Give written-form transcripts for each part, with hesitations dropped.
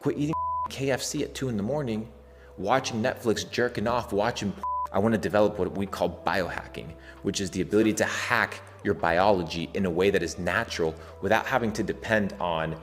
Quit eating KFC at 2 in the morning, watching Netflix, jerking off, watching. I want to develop what we call biohacking, which is the ability to hack your biology in a way that is natural without having to depend on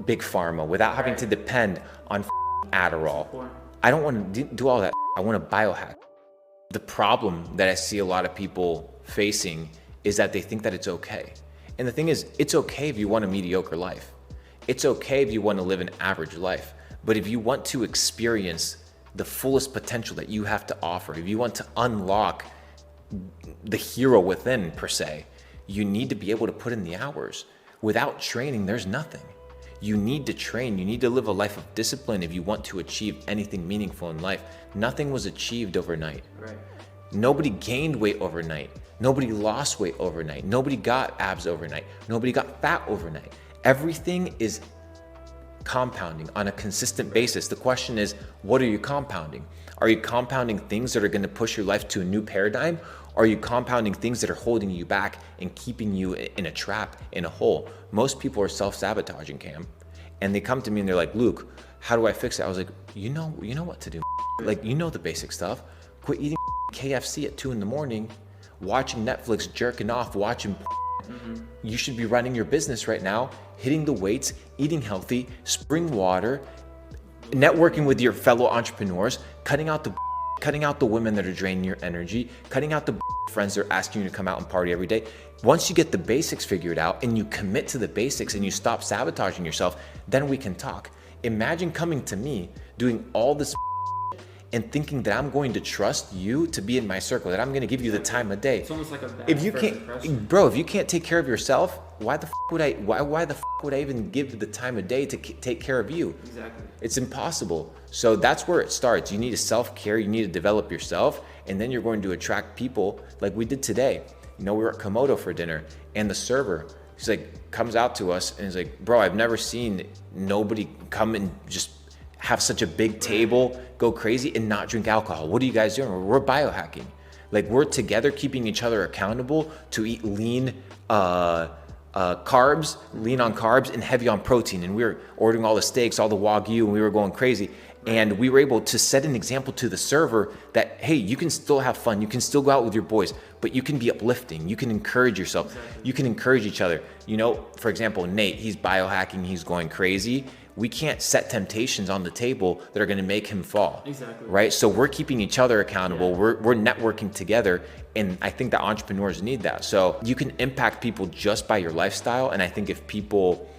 big pharma, without having to depend on Adderall. I don't want to do all that. I want to biohack. The problem that I see a lot of people facing is that they think that it's okay. And the thing is, it's okay if you want a mediocre life. It's okay if you want to live an average life. But if you want to experience the fullest potential that you have to offer, if you want to unlock the hero within, per se, you need to be able to put in the hours. Without training, there's nothing. You need to train. You need to live a life of discipline if you want to achieve anything meaningful in life. Nothing was achieved overnight. Right. Nobody gained weight overnight. Nobody lost weight overnight. Nobody got abs overnight. Nobody got fat overnight. Everything is compounding on a consistent basis. The question is, what are you compounding? Are you compounding things that are going to push your life to a new paradigm? Or are you compounding things that are holding you back and keeping you in a trap, in a hole? Most people are self-sabotaging, Cam. And they come to me and they're like, Luke, how do I fix it? I was like, you know what to do. Like, you know the basic stuff. Quit eating KFC at 2 in the morning, watching Netflix, jerking off, watching. You should be running your business right now, hitting the weights, eating healthy, spring water, networking with your fellow entrepreneurs, cutting out the women that are draining your energy, cutting out the friends that are asking you to come out and party every day. Once you get the basics figured out and you commit to the basics and you stop sabotaging yourself, then we can talk. Imagine coming to me, doing all this and thinking that I'm going to trust you to be in my circle, that I'm going to give you the time of day. It's almost like a bad if you first can't, impression. bro, if you can't take care of yourself, why the would I even give the time of day to take care of you? Exactly. It's impossible. So that's where it starts. You need to self-care. You need to develop yourself, and then you're going to attract people like we did today. You know, we were at Komodo for dinner, and the server, he's like, comes out to us and he's like, bro, I've never seen nobody come and just have such a big table, go crazy, and not drink alcohol. What are you guys doing? We're biohacking. Like, we're together keeping each other accountable to eat lean carbs, lean on carbs and heavy on protein. And we were ordering all the steaks, all the Wagyu, and we were going crazy. And we were able to set an example to the server that, hey, you can still have fun. You can still go out with your boys, but you can be uplifting. You can encourage yourself. Exactly. You can encourage each other. You know, for example, Nate, he's biohacking, he's going crazy. We can't set temptations on the table that are going to make him fall. Exactly. Right? So we're keeping each other accountable. Yeah. We're networking together. And I think that entrepreneurs need that. So you can impact people just by your lifestyle. And I think if people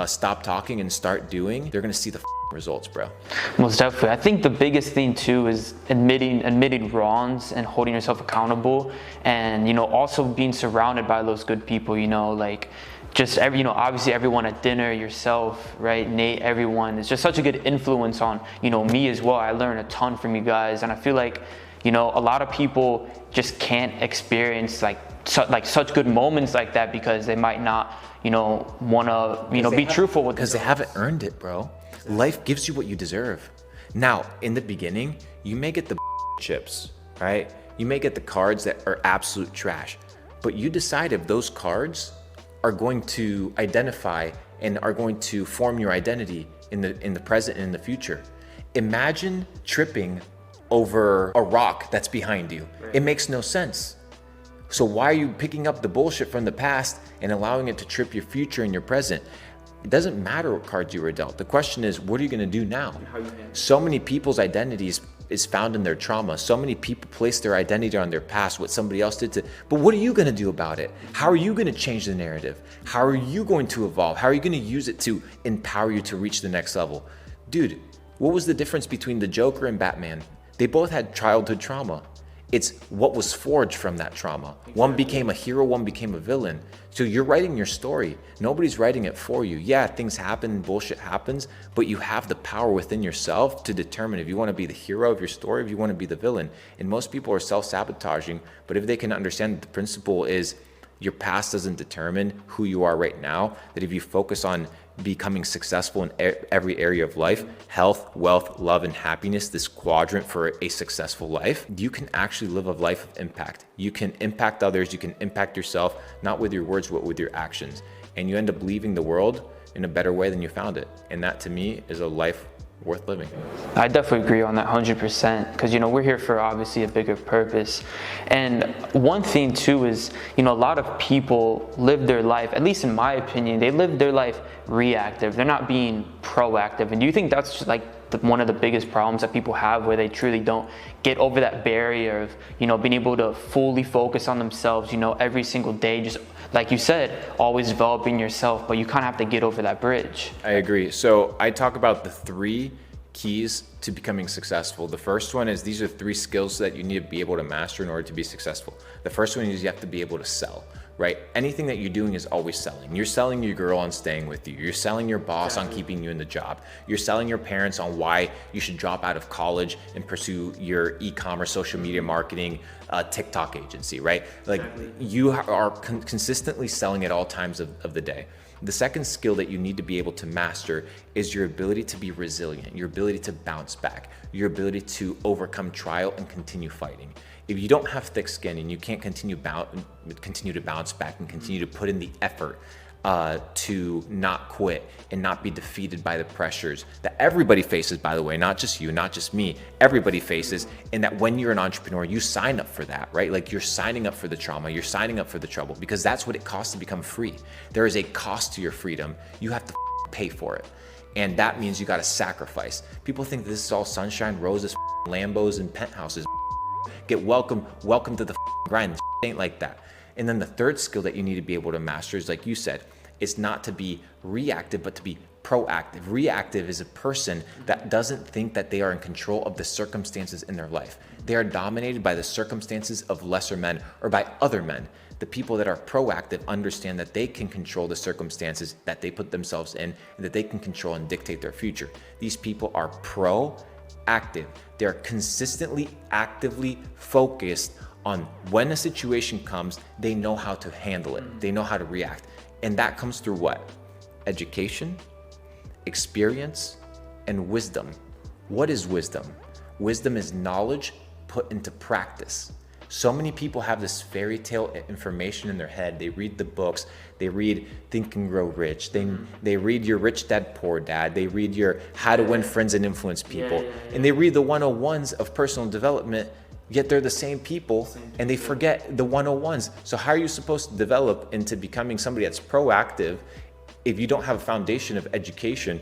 stop talking and start doing, they're going to see the results, bro. Most definitely. I think the biggest thing too is admitting wrongs and holding yourself accountable, and also being surrounded by those good people. Like just obviously everyone at dinner, yourself, right, Nate, everyone. It's just such a good influence on me as well. I learned a ton from you guys, and I feel like a lot of people just can't experience like such good moments like that because they might not want to be truthful with because they haven't earned it, bro. Life gives you what you deserve. Now, in the beginning, you may get the chips, right? You may get the cards that are absolute trash, but you decide if those cards are going to identify and are going to form your identity in the present and in the future. Imagine tripping over a rock that's behind you. Right. It makes no sense. So why are you picking up the bullshit from the past and allowing it to trip your future and your present? It doesn't matter what cards you were dealt. The question is, what are you going to do now? So many people's identities is found in their trauma. So many people place their identity on their past, what somebody else did to, but what are you going to do about it? How are you going to change the narrative? How are you going to evolve? How are you going to use it to empower you to reach the next level? Dude, what was the difference between the Joker and Batman? They both had childhood trauma. It's what was forged from that trauma. Exactly. One became a hero, one became a villain. So you're writing your story. Nobody's writing it for you. Yeah, things happen, bullshit happens, but you have the power within yourself to determine if you want to be the hero of your story, if you want to be the villain. And most people are self-sabotaging, but if they can understand that the principle is your past doesn't determine who you are right now, that if you focus on becoming successful in every area of life, health, wealth, love, and happiness, this quadrant for a successful life, you can actually live a life of impact. You can impact others, you can impact yourself, not with your words, but with your actions. And you end up leaving the world in a better way than you found it. And that to me is a life worth living. I definitely agree on that 100% because, we're here for obviously a bigger purpose. And one thing too is, a lot of people live their life, at least in my opinion, they live their life reactive. They're not being proactive. And do you think that's just like one of the biggest problems that people have, where they truly don't get over that barrier of, being able to fully focus on themselves, every single day, just like you said, always developing yourself, but you kind of have to get over that bridge. I agree. So I talk about the 3 keys to becoming successful. The first one is, these are 3 skills that you need to be able to master in order to be successful. The first one is you have to be able to sell, right? Anything that you're doing is always selling. You're selling your girl on staying with you. You're selling your boss on keeping you in the job. You're selling your parents on why you should drop out of college and pursue your e-commerce, social media marketing, TikTok agency, right? Like you are consistently selling at all times of the day. The second skill that you need to be able to master is your ability to be resilient, your ability to bounce back, your ability to overcome trial and continue fighting. If you don't have thick skin and you can't continue to bounce back and continue to put in the effort to not quit and not be defeated by the pressures that everybody faces, by the way, not just you, not just me, everybody faces, and that when you're an entrepreneur, you sign up for that, right? Like you're signing up for the trauma, you're signing up for the trouble, because that's what it costs to become free. There is a cost to your freedom. You have to pay for it. And that means you got to sacrifice. People think this is all sunshine, roses, Lambos, and penthouses. Get welcome to the grind. This ain't like that. And then the third skill that you need to be able to master is, like you said, it's not to be reactive, but to be proactive. Reactive is a person that doesn't think that they are in control of the circumstances in their life. They are dominated by the circumstances of lesser men or by other men. The people that are proactive understand that they can control the circumstances that they put themselves in, and that they can control and dictate their future. These people are proactive. They are consistently, actively focused on when a situation comes, they know how to handle it. They know how to react. And that comes through what? Education, experience, and wisdom. What is wisdom? Wisdom is knowledge put into practice. So many people have this fairy tale information in their head. They read the books, they read Think and Grow Rich, they read your Rich Dad, Poor Dad, they read your How to Win Friends and Influence People, and they read the 101s of personal development, yet they're the same people and they forget the 101s. So how are you supposed to develop into becoming somebody that's proactive if you don't have a foundation of education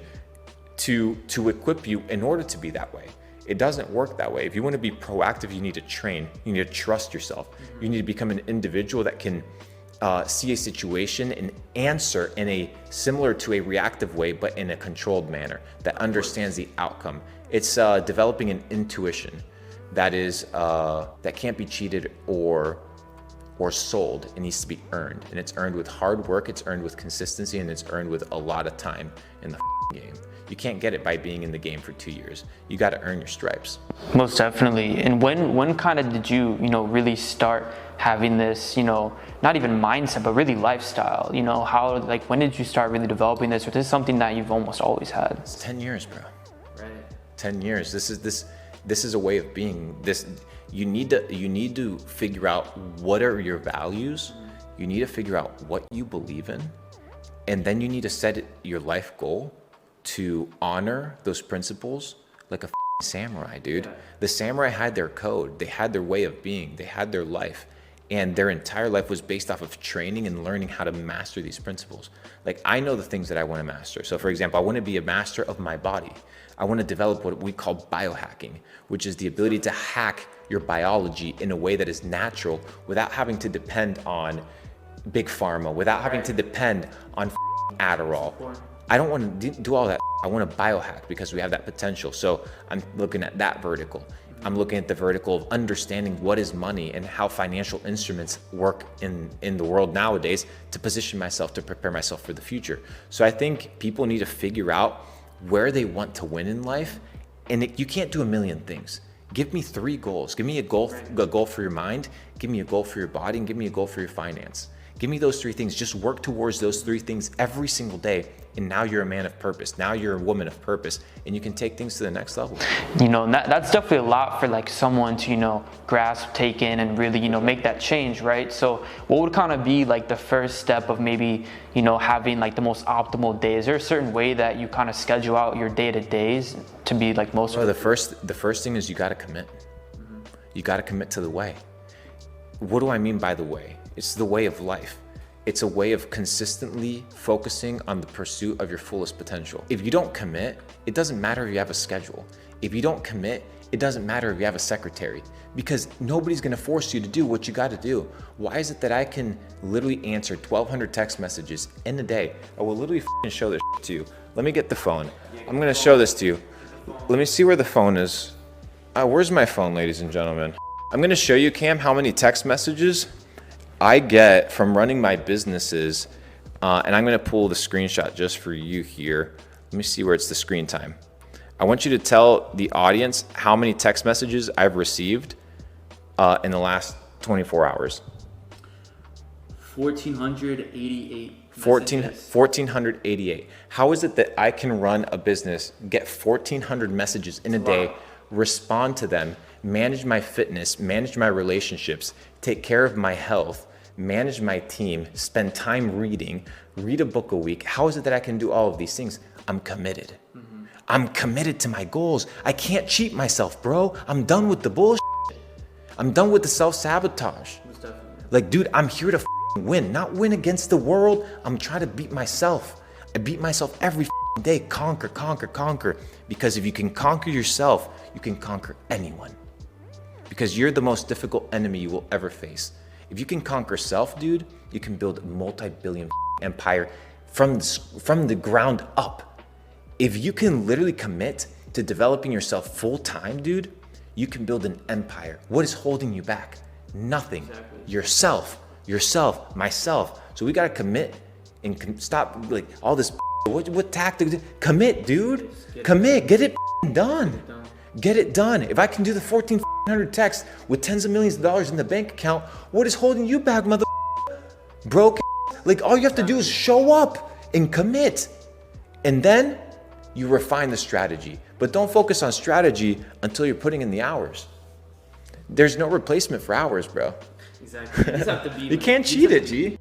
to equip you in order to be that way? It doesn't work that way. If you want to be proactive, you need to train. You need to trust yourself. You need to become an individual that can see a situation and answer in a similar to a reactive way, but in a controlled manner that understands the outcome. It's developing an intuition that is that can't be cheated or sold. It needs to be earned, and it's earned with hard work. It's earned with consistency, and it's earned with a lot of time in the game. You can't get it by being in the game for 2 years. You got to earn your stripes. Most definitely. And when kind of did you, really start having this, not even mindset, but really lifestyle? How, when did you start really developing this? Or this is something that you've almost always had? It's 10 years, bro. Right. 10 years. This is a way of being. You need to figure out what are your values. You need to figure out what you believe in, and then you need to set your life goal to honor those principles like a samurai, dude. Yeah. The samurai had their code, they had their way of being, they had their life, and their entire life was based off of training and learning how to master these principles. I know the things that I want to master. So for example, I want to be a master of my body. I want to develop what we call biohacking, which is the ability to hack your biology in a way that is natural without having to depend on big pharma, without having to depend on Adderall. I don't want to do all that. I want to biohack because we have that potential. So I'm looking at that vertical. I'm looking at the vertical of understanding what is money and how financial instruments work in the world nowadays to position myself, to prepare myself for the future. So I think people need to figure out where they want to win in life. And you can't do a million things. Give me 3 goals. Give me a goal for your mind, give me a goal for your body, and give me a goal for your finance. Give me those 3 things. Just work towards those 3 things every single day. And now you're a man of purpose. Now you're a woman of purpose, and you can take things to the next level. You know, that's definitely a lot for like someone to, you know, grasp, take in, and really, you know, make that change, right? So what would kind of be like the first step of maybe, you know, having like the most optimal day? Is there a certain way that you kind of schedule out your day-to-days to be like most? Well, the first thing is you got to commit. You got to commit to the way. What do I mean by the way? It's the way of life. It's a way of consistently focusing on the pursuit of your fullest potential. If you don't commit, it doesn't matter if you have a schedule. If you don't commit, it doesn't matter if you have a secretary, because nobody's gonna force you to do what you gotta do. Why is it that I can literally answer 1,200 text messages in a day? I will literally show this to you. Let me get the phone. I'm gonna show this to you. Let me see where the phone is. Where's my phone, ladies and gentlemen? I'm gonna show you, Cam, how many text messages I get from running my businesses, and I'm gonna pull the screenshot just for you here. Let me see where it's the screen time. I want you to tell the audience how many text messages I've received in the last 24 hours. 1,488 1,488. How is it that I can run a business, get 1,400 messages in a day, respond to them, manage my fitness, manage my relationships, take care of my health, manage my team, spend time reading, read a book a week? How is it that I can do all of these things? I'm committed. I'm committed to my goals. I can't cheat myself, bro. I'm done with the bullshit. I'm done with the self-sabotage. Like, dude, I'm here to win, not win against the world. I'm trying to beat myself. I beat myself every day. Conquer, conquer, conquer. Because if you can conquer yourself, you can conquer anyone. Because you're the most difficult enemy you will ever face. If you can conquer self, dude, you can build a multi-billion empire from the ground up. If you can literally commit to developing yourself full time, dude, you can build an empire. What is holding you back? Nothing. Exactly. Yourself, myself. So we gotta commit and stop like all this. What tactic? Commit, dude. Commit. Get it done. Get it done. If I can do the 1,400 texts with tens of millions of dollars in the bank account, what is holding you back, mother? Broke. Like, all you have to do is show up and commit. And then you refine the strategy. But don't focus on strategy until you're putting in the hours. There's no replacement for hours, bro. Exactly. You just have to be. You can't cheat it, G.